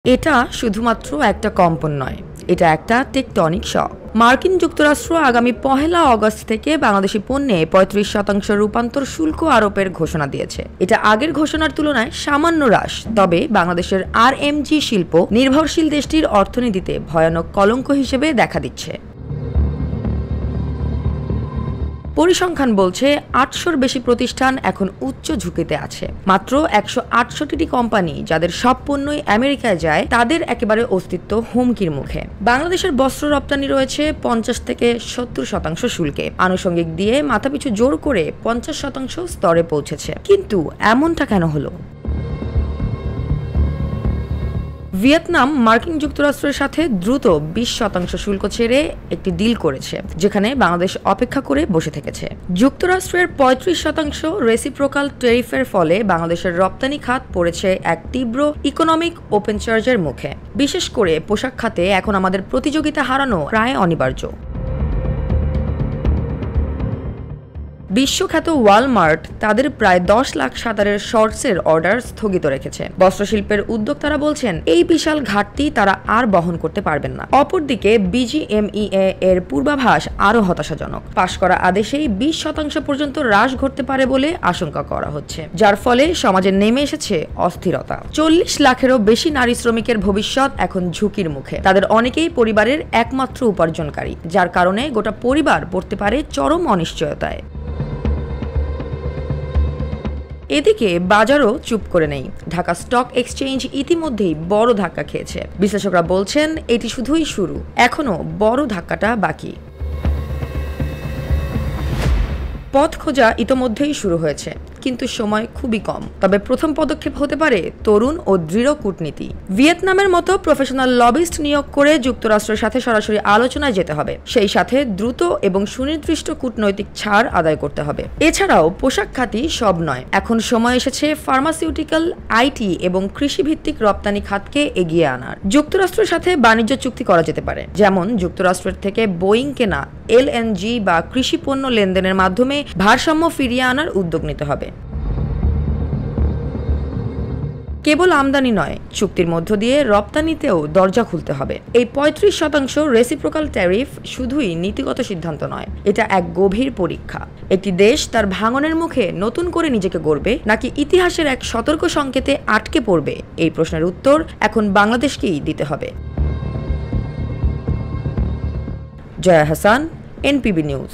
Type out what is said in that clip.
এটা শুধুমাত্র একটা কম্পন নয়, এটা একটা টেকটনিক শক। মার্কিন যুক্তরাষ্ট্র আগামী 1 আগস্ট থেকে বাংলাদেশি পণ্যে 35% রূপান্তর শুল্ক আরোপের ঘোষণা দিয়েছে। এটা আগের ঘোষণার তুলনায় সামান্য হ্রাস, তবে বাংলাদেশের আরএমজি শিল্প নির্ভরশীল দেশটির অর্থনীতিতে ভয়ানক কলঙ্ক হিসেবে দেখা দিচ্ছে। পরিসংখ্যান বলছে 800-র বেশি প্রতিষ্ঠান এখন উচ্চ ঝুঁকিতে আছে। মাত্র 168টি কোম্পানি যাদের সব পণ্যই আমেরিকায় যায়, তাদের একেবারে অস্তিত্ব হুমকির মুখে। বাংলাদেশের বস্ত্র রপ্তানি রয়েছে 50 থেকে 70% শুল্কে, আনুষঙ্গিক দিয়ে মাথাপিছু জোর করে 50% স্তরে পৌঁছেছে। কিন্তু এমনটা কেন হলো? ভিয়েতনাম মার্কিন যুক্তরাষ্ট্রের সাথে দ্রুত 20% শুল্ক ছেড়ে একটি ডিল করেছে, যেখানে বাংলাদেশ অপেক্ষা করে বসে থেকেছে। যুক্তরাষ্ট্রের 35% রেসিপ্রোকাল ট্যারিফের ফলে বাংলাদেশের রপ্তানি খাত পড়েছে এক তীব্র ইকোনমিক ওপেন চার্জের মুখে। বিশেষ করে পোশাক খাতে এখন আমাদের প্রতিযোগিতা হারানো প্রায় অনিবার্য। বিশ্বখ্যাত ওয়ালমার্ট তাদের প্রায় 10 লাখ সাঁতারের শর্টসের অর্ডার স্থগিত রেখেছে। বস্ত্রশিল্পের উদ্যোক্তারা বলছেন এই বিশাল ঘাটতি তারা আর বহন করতে পারবেন না। অপরদিকে বিজিএমইএ এর পূর্বাভাস আরও হতাশাজনক। পাশ করা আদেশেই 20% পর্যন্ত হ্রাস ঘটতে পারে বলে আশঙ্কা করা হচ্ছে, যার ফলে সমাজে নেমে এসেছে অস্থিরতা। 40 লাখেরও বেশি নারী শ্রমিকের ভবিষ্যৎ এখন ঝুঁকির মুখে। তাদের অনেকেই পরিবারের একমাত্র উপার্জনকারী, যার কারণে গোটা পরিবার পড়তে পারে চরম অনিশ্চয়তায়। এদিকে বাজারও চুপ করে নেই। ঢাকা স্টক এক্সচেঞ্জ ইতিমধ্যেই বড় ধাক্কা খেয়েছে। বিশ্লেষকরা বলছেন এটি শুধুই শুরু, এখনো বড় ধাক্কাটা বাকি। পথ খোঁজা ইতোমধ্যেই শুরু হয়েছে, কিন্তু সময় খুবই কম। তবে প্রথম পদক্ষেপ হতে পারে তরুণ ও দৃঢ় কূটনীতি। ভিয়েতনামের মতো প্রফেশনাল লবিস্ট নিয়োগ করে যুক্তরাষ্ট্রের সাথে সরাসরি আলোচনায় যেতে হবে। সেই সাথে দ্রুত এবং সুনির্দিষ্ট কূটনৈতিক ছাড় আদায় করতে হবে। এছাড়াও পোশাক খাতই সব নয়, এখন সময় এসেছে ফার্মাসিউটিক্যাল, আইটি এবং কৃষিভিত্তিক রপ্তানি খাতকে এগিয়ে আনার। যুক্তরাষ্ট্রের সাথে বাণিজ্য চুক্তি করা যেতে পারে, যেমন যুক্তরাষ্ট্রের থেকে বোয়িং কেনা, এলএনজি বা কৃষি পণ্য লেনদেনের মাধ্যমে ভারসাম্য ফিরিয়ে আনার উদ্যোগ নিতে হবে। কেবল আমদানি নয়, চুক্তির মধ্য দিয়ে রপ্তানিতেও দরজা খুলতে হবে। এই 35% রেসিপ্রোকাল ট্যারিফ শুধুই নীতিগত সিদ্ধান্ত নয়, এটা এক গভীর পরীক্ষা। একটি দেশ তার ভাঙনের মুখে নতুন করে নিজেকে গড়বে, নাকি ইতিহাসের এক সতর্ক সংকেতে আটকে পড়বে? এই প্রশ্নের উত্তর এখন বাংলাদেশকেই দিতে হবে। Jaya Hasan, NPB news.